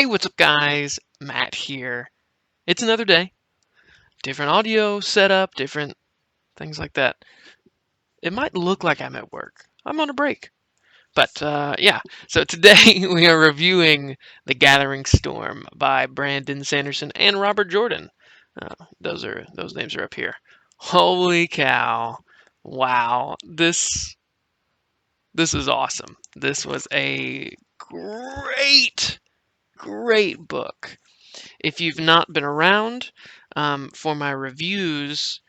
Hey, what's up, guys? Matt here. It's another day. Different audio setup, different things like that. It might look like I'm at work. I'm on a break. But yeah, so today we are reviewing The Gathering Storm by Brandon Sanderson and Robert Jordan. Those names are up here. Holy cow. Wow. This is awesome. This was a great book. If you've not been around for my reviews,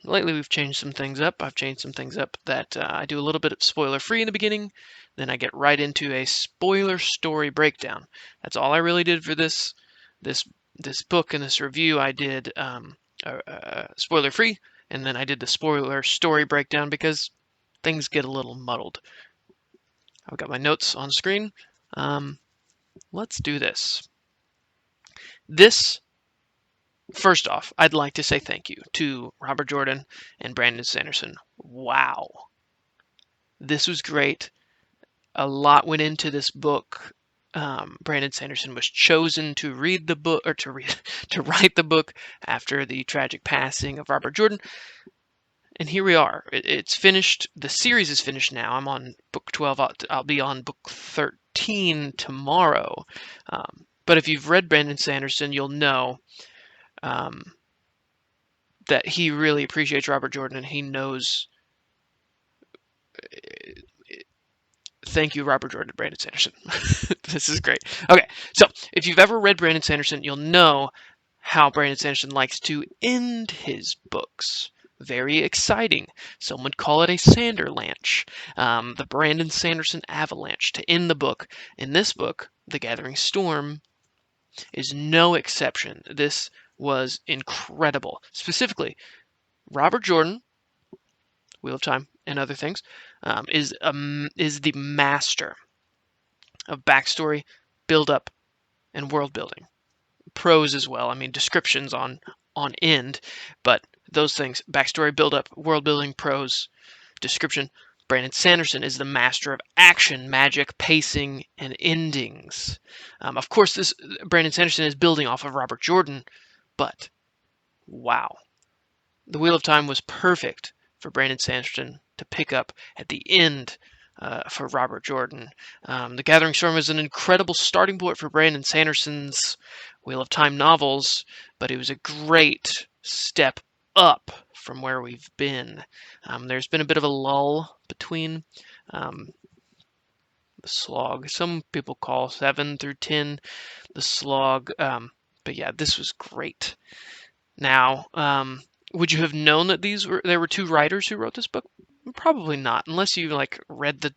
lately we've changed some things up. I've changed some things up that I do a little bit of spoiler free in the beginning, then I get right into a spoiler story breakdown. That's all I really did for this this book and this review. I did spoiler free, and then I did the spoiler story breakdown because things get a little muddled. I've got my notes on screen. Let's do this. First off, I'd like to say thank you to Robert Jordan and Brandon Sanderson. Wow. This was great. A lot went into this book. Brandon Sanderson was chosen to read the book, or to write the book after the tragic passing of Robert Jordan. And here we are. It's finished. The series is finished now. I'm on book 12. I'll be on book 13 tomorrow. But if you've read Brandon Sanderson, you'll know that he really appreciates Robert Jordan, and he knows. Thank you, Robert Jordan and Brandon Sanderson. This is great. Okay, so if you've ever read Brandon Sanderson, you'll know how Brandon Sanderson likes to end his books. Very exciting. Some would call it a Sanderlanche, the Brandon Sanderson avalanche to end the book. In this book, The Gathering Storm is no exception. This was incredible. Specifically, Robert Jordan, Wheel of Time, and other things, is the master of backstory, build-up, and world building. Prose as well. I mean, descriptions on end, but those things: backstory, build-up, world building, prose, description. Brandon Sanderson is the master of action, magic, pacing, and endings. Of course, this Brandon Sanderson is building off of Robert Jordan, but wow, the Wheel of Time was perfect for Brandon Sanderson to pick up at the end for Robert Jordan. The Gathering Storm is an incredible starting point for Brandon Sanderson's Wheel of Time novels, but it was a great step up from where we've been. There's been a bit of a lull between the slog. Some people call 7 through 10 the slog, but yeah, this was great. Now, would you have known that there were two writers who wrote this book? Probably not, unless you read the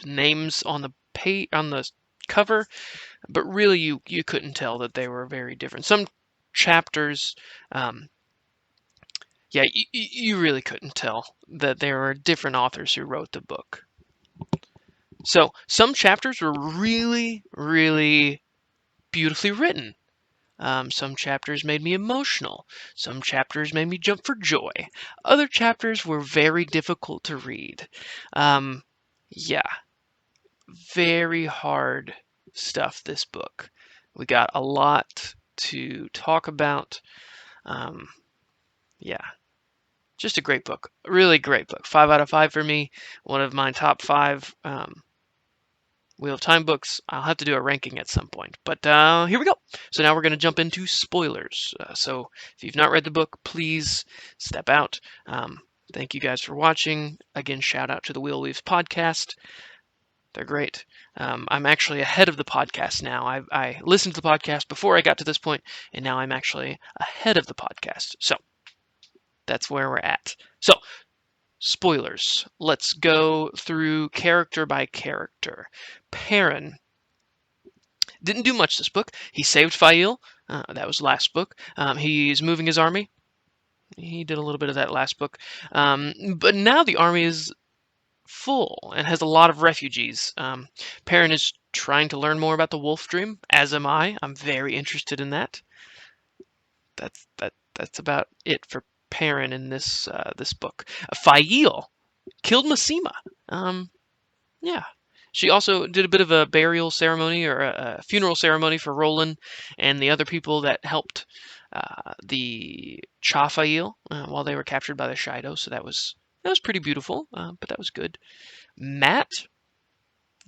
names on the cover. But really, you couldn't tell that they were very different. Some chapters, yeah, you really couldn't tell that there were different authors who wrote the book. So some chapters were really, really beautifully written. Some chapters made me emotional. Some chapters made me jump for joy. Other chapters were very difficult to read. Yeah, very hard stuff, this book. We got a lot to talk about. Yeah, just a great book. Really great book. 5 out of 5 for me. One of my top 5 Wheel of Time books. I'll have to do a ranking at some point. But here we go. So now we're going to jump into spoilers. So if you've not read the book, please step out. Thank you guys for watching. Again, shout out to the Wheel Weaves podcast. They're great. I'm actually ahead of the podcast now. I listened to the podcast before I got to this point, and now I'm actually ahead of the podcast. So that's where we're at. So spoilers. Let's go through character by character. Perrin didn't do much this book. He saved Fail. That was last book. He's moving his army. He did a little bit of that last book. But now the army is full and has a lot of refugees. Perrin is trying to learn more about the Wolf Dream, as am I. I'm very interested in that. That's about it for Perrin in this book. Fail killed Masema. Yeah, She also did a bit of a burial ceremony or a funeral ceremony for Roland and the other people that helped the Chafail while they were captured by the Shido. So that was pretty beautiful, but that was good. Matt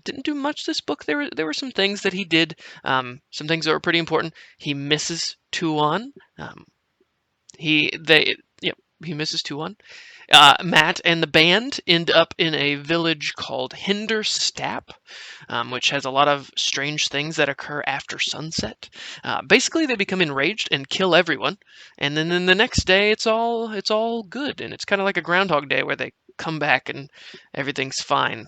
didn't do much this book. There were some things that he did, some things that were pretty important. He misses Tuon. He misses Tuon. Matt and the band end up in a village called Hinderstap, which has a lot of strange things that occur after sunset. Basically, they become enraged and kill everyone, and then the next day it's all good, and it's kind of like a Groundhog Day where they come back and everything's fine.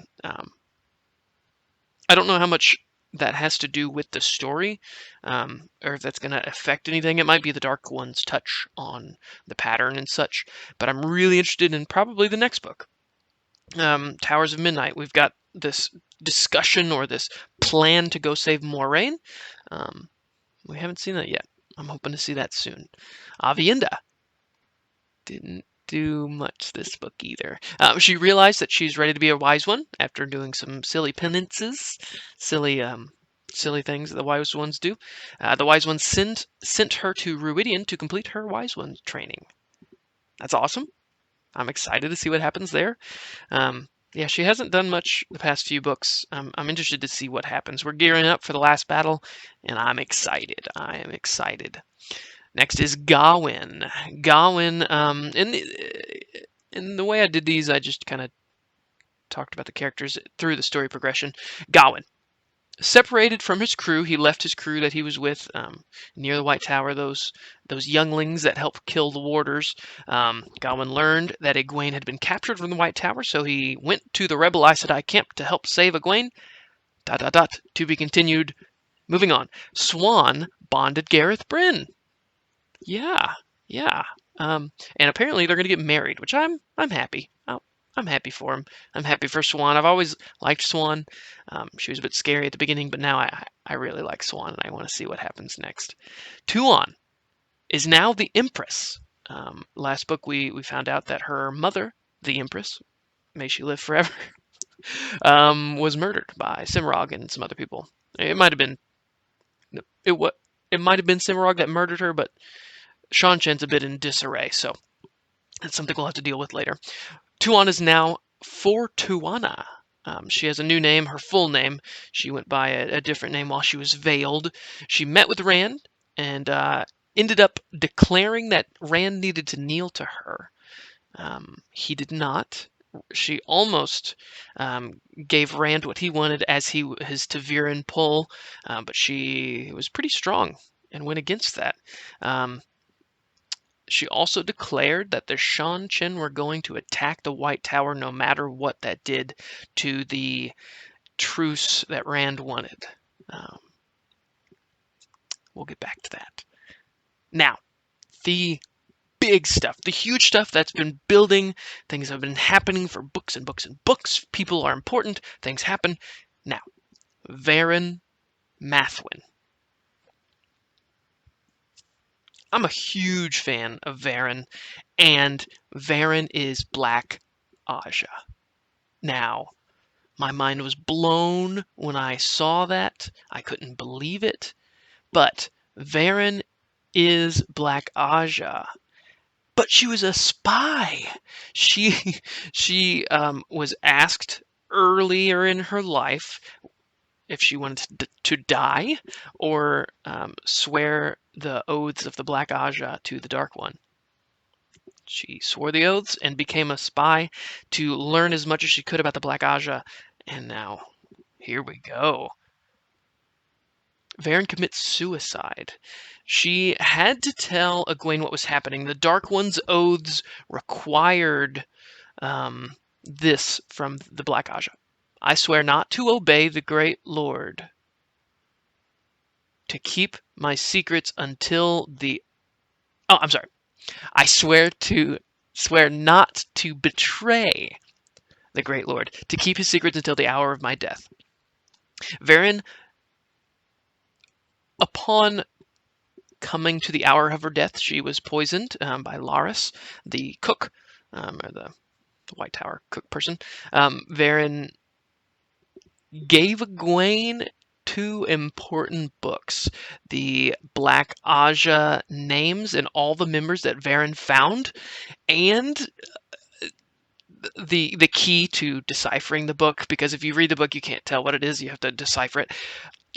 I don't know how much that has to do with the story, or if that's going to affect anything. It might be the Dark One's touch on the pattern and such, but I'm really interested in probably the next book. Towers of Midnight. We've got this discussion or this plan to go save Moraine. We haven't seen that yet. I'm hoping to see that soon. Avienda didn't do much this book either. She realized that she's ready to be a wise one after doing some silly penances, silly things that the wise ones do. The wise ones sent her to Ruidian to complete her wise one training. That's awesome. I'm excited to see what happens there. Yeah, she hasn't done much the past few books. I'm interested to see what happens. We're gearing up for the last battle, and I'm excited. I am excited. Next is Gawain. Gawain, in the way I did these, I just kind of talked about the characters through the story progression. Gawain. Separated from his crew, he left his crew that he was with near the White Tower, those younglings that helped kill the warders. Gawain learned that Egwene had been captured from the White Tower, so he went to the rebel Aes Sedai camp to help save Egwene. ... To be continued. Moving on. Swan bonded Gareth Bryn. Yeah, yeah. And apparently they're going to get married, which I'm happy. I'm happy for him. I'm happy for Swan. I've always liked Swan. She was a bit scary at the beginning, but now I really like Swan, and I want to see what happens next. Tuon is now the Empress. Last book we found out that her mother, the Empress, may she live forever, was murdered by Simrog and some other people. It might have been Simrog that murdered her, but Seanchen's a bit in disarray, so that's something we'll have to deal with later. Tuon is now Fortuana. She has a new name, her full name. She went by a different name while she was veiled. She met with Rand and ended up declaring that Rand needed to kneel to her. He did not. She almost gave Rand what he wanted as his Taviran pull, but she was pretty strong and went against that. She also declared that the Seanchan were going to attack the White Tower no matter what that did to the truce that Rand wanted. We'll get back to that. Now, the big stuff, the huge stuff that's been building, things have been happening for books and books and books. People are important, things happen. Now, Varen Mathwin. I'm a huge fan of Varen, and Varen is Black Aja. Now, my mind was blown when I saw that. I couldn't believe it. But Varen is Black Aja. But she was a spy. She was asked earlier in her life if she wanted to die or swear the oaths of the Black Aja to the Dark One. She swore the oaths and became a spy to learn as much as she could about the Black Aja. And now, here we go. Varen commits suicide. She had to tell Egwene what was happening. The Dark One's oaths required this from the Black Aja. I swear not to obey the Great Lord, to keep my secrets until the... Oh, I'm sorry. I swear not to betray the Great Lord, to keep his secrets until the hour of my death. Varen, upon coming to the hour of her death, she was poisoned by Laris, the cook, or the White Tower cook person. Varen gave Egwene two important books: the Black Aja names and all the members that Varen found, and the key to deciphering the book, because if you read the book you can't tell what it is, you have to decipher it.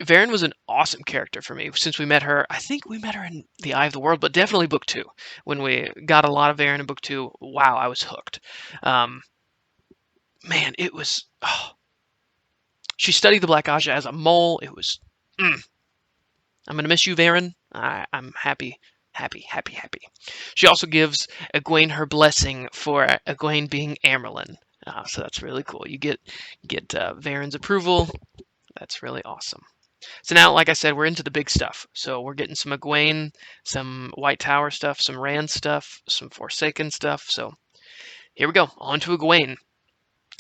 Varen was an awesome character for me since we met her. I think we met her in The Eye of the World, but definitely book 2. When we got a lot of Varen in book 2, wow, I was hooked. Man, it was... Oh. She studied the Black Aja as a mole. It was... I'm going to miss you, Varen. I'm happy, happy, happy, happy. She also gives Egwene her blessing for Egwene being Amyrlin. So that's really cool. You get Varen's approval. That's really awesome. So now, like I said, we're into the big stuff. So we're getting some Egwene, some White Tower stuff, some Rand stuff, some Forsaken stuff. So here we go. On to Egwene.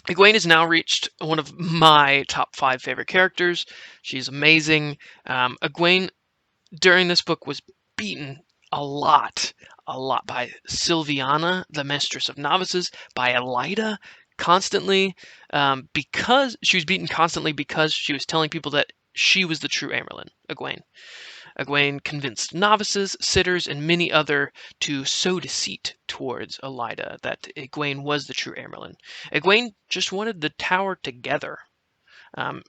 Egwene has now reached one of my top 5 favorite characters. She's amazing. Egwene, during this book, was beaten a lot by Sylviana, the Mistress of Novices, by Elida constantly, because she was beaten constantly because she was telling people that she was the true Amyrlin, Egwene. Egwene convinced novices, sitters, and many other to sow deceit towards Elida that Egwene was the true Amyrlin. Egwene just wanted the tower together.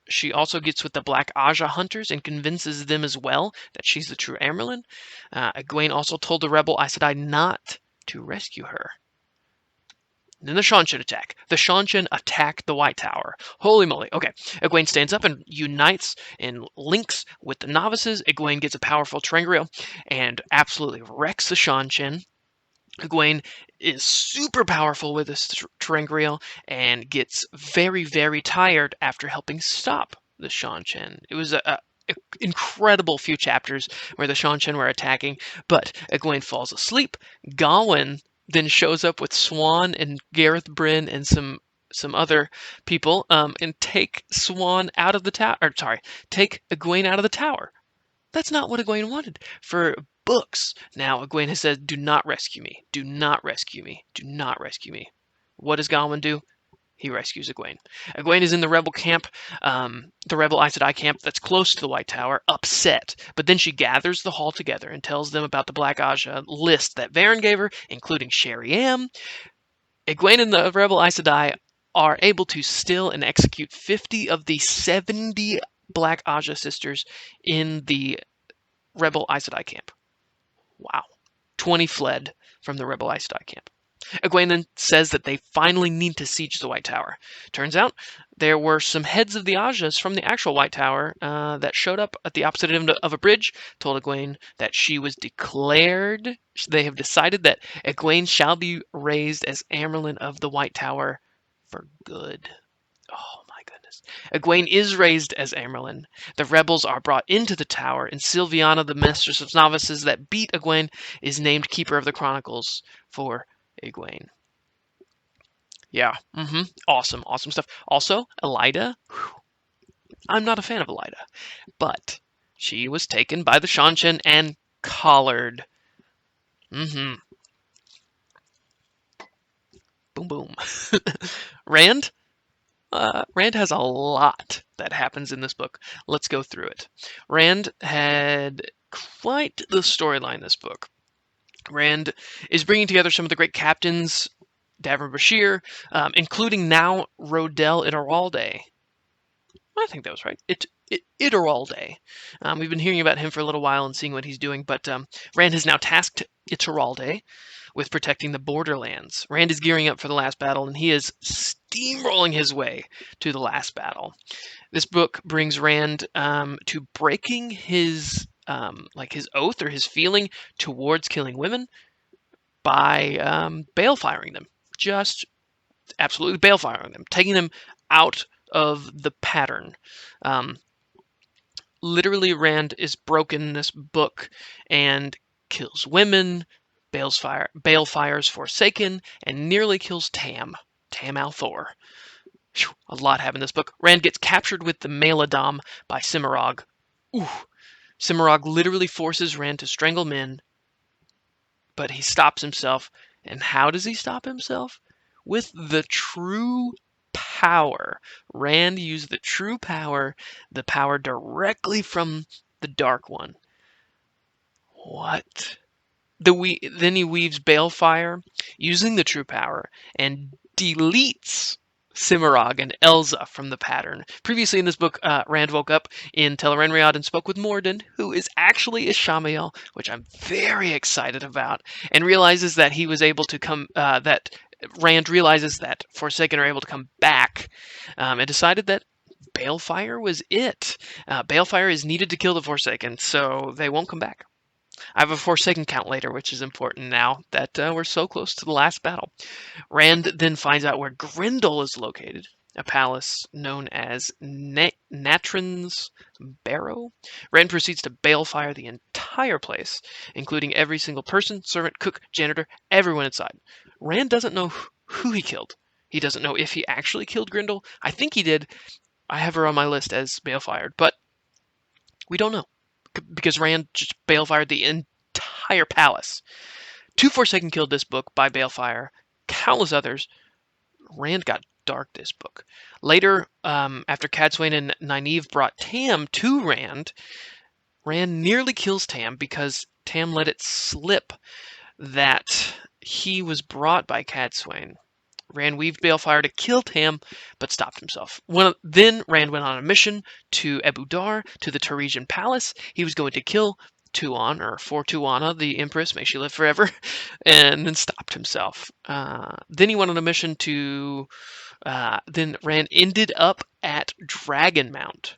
She also gets with the Black Aja hunters and convinces them as well that she's the true Amyrlin. Egwene also told the rebel Aes Sedai not to rescue her. Then the Seanchan attack. The Seanchan attack the White Tower. Holy moly. Okay. Egwene stands up and unites and links with the novices. Egwene gets a powerful ter'angreal and absolutely wrecks the Seanchan. Egwene is super powerful with this ter'angreal and gets very, very tired after helping stop the Seanchan. It was a incredible few chapters where the Seanchan were attacking, but Egwene falls asleep. Gawain then shows up with Swan and Gareth Bryn and some other people, and take Swan out of the tower. Or sorry, take Egwene out of the tower. That's not what Egwene wanted. For books now, Egwene has said, "Do not rescue me. Do not rescue me. Do not rescue me." What does Gawain do? He rescues Egwene. Egwene is in the rebel camp, the rebel Aes Sedai camp that's close to the White Tower, upset. But then she gathers the hall together and tells them about the Black Aja list that Varen gave her, including Sherry-Am. Egwene and the rebel Aes Sedai are able to still and execute 50 of the 70 Black Aja sisters in the rebel Aes Sedai camp. Wow. 20 fled from the rebel Aes Sedai camp. Egwene then says that they finally need to siege the White Tower. Turns out there were some heads of the Ajas from the actual White Tower that showed up at the opposite end of a bridge, told Egwene that she was declared. They have decided that Egwene shall be raised as Amyrlin of the White Tower for good. Oh my goodness. Egwene is raised as Amyrlin. The rebels are brought into the tower, and Sylviana, the Mistress of Novices that beat Egwene, is named Keeper of the Chronicles for Egwene. Yeah, awesome, awesome stuff. Also, Elida, I'm not a fan of Elida, but she was taken by the Seanchan and collared. Boom, boom. Rand? Rand has a lot that happens in this book. Let's go through it. Rand had quite the storyline this book. Rand is bringing together some of the great captains, Davram Bashir, including now Rodel Ituralde. I think that was right. Ituralde. We've been hearing about him for a little while and seeing what he's doing, but Rand has now tasked Ituralde with protecting the borderlands. Rand is gearing up for the last battle, and he is steamrolling his way to the last battle. This book brings Rand to breaking his his oath or his feeling towards killing women by balefiring them. Just absolutely balefiring them, taking them out of the pattern. Literally, Rand is broken in this book and kills women, balefires Forsaken, and nearly kills Tam al'Thor. A lot happened in this book. Rand gets captured with the male Adam by Cimarog. Ooh. Cimarog literally forces Rand to strangle men, but he stops himself. And how does he stop himself? With the true power. Rand used the true power, the power directly from the Dark One. What? Then he weaves Balefire using the true power and deletes Cimarog and Elza from the pattern. Previously in this book, Rand woke up in Tel'aran'rhiod and spoke with Morden, who is actually Ishamael, which I'm very excited about, and realizes that he was able to come, that Rand realizes that Forsaken are able to come back, and decided that Balefire was it. Balefire is needed to kill the Forsaken, so they won't come back. I have a Forsaken count later, which is important now that we're so close to the last battle. Rand then finds out where Grendel is located, a palace known as Natron's Barrow. Rand proceeds to balefire the entire place, including every single person, servant, cook, janitor, everyone inside. Rand doesn't know who he killed. He doesn't know if he actually killed Grendel. I think he did. I have her on my list as balefired, but we don't know because Rand just balefired the entire palace. 2 Forsaken killed this book by balefire. Countless others. Rand got dark this book. Later, after Cadsuane and Nynaeve brought Tam to Rand, Rand nearly kills Tam because Tam let it slip that he was brought by Cadsuane. Rand weaved balefire to kill Tam, but stopped himself. Then Rand went on a mission to Ebu Dar, to the Taresian Palace. He was going to kill Tuon, or for Tuana, the Empress, may she live forever, and then stopped himself. Then he went on a mission to... then Rand ended up at Dragonmount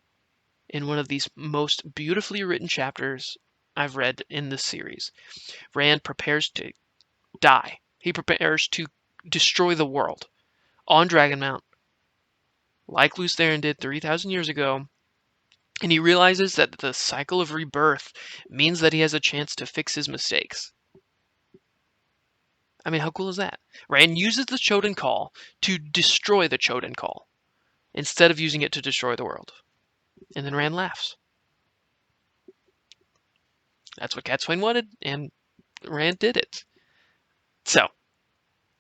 in one of these most beautifully written chapters I've read in this series. Rand prepares to die. He prepares to destroy the world on Dragonmount, like Lews Therin did 3,000 years ago, and he realizes that the cycle of rebirth means that he has a chance to fix his mistakes. I mean, how cool is that? Rand uses the Choden Call to destroy the Choden Call, instead of using it to destroy the world. And then Rand laughs. That's what Cadsuane wanted, and Rand did it. So,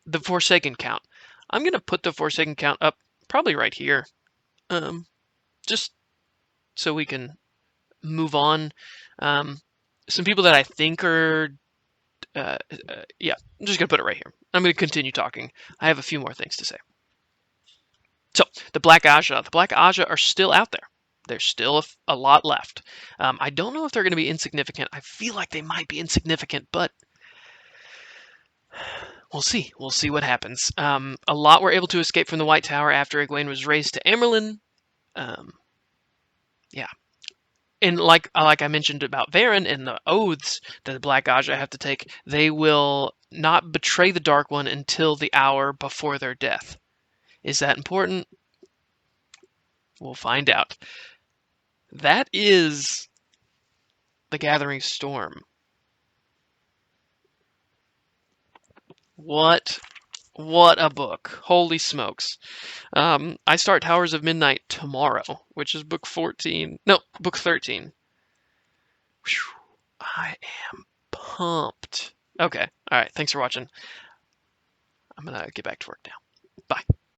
the Forsaken count. I'm going to put the Forsaken count up probably right here. Just so we can move on. Some people that I think are... yeah, I'm just going to put it right here. I'm going to continue talking. I have a few more things to say. So, the Black Aja. The Black Aja are still out there. There's still a lot left. I don't know if they're going to be insignificant. I feel like they might be insignificant, but we'll see. We'll see what happens. A lot were able to escape from the White Tower after Egwene was raised to Amyrlin. Yeah. And like I mentioned about Varen and the oaths that the Black Aja have to take, they will not betray the Dark One until the hour before their death. Is that important? We'll find out. That is The Gathering Storm. What a book. Holy smokes. I start Towers of Midnight tomorrow, which is book 14. No, book 13. Whew, I am pumped. Okay. All right. Thanks for watching. I'm going to get back to work now. Bye.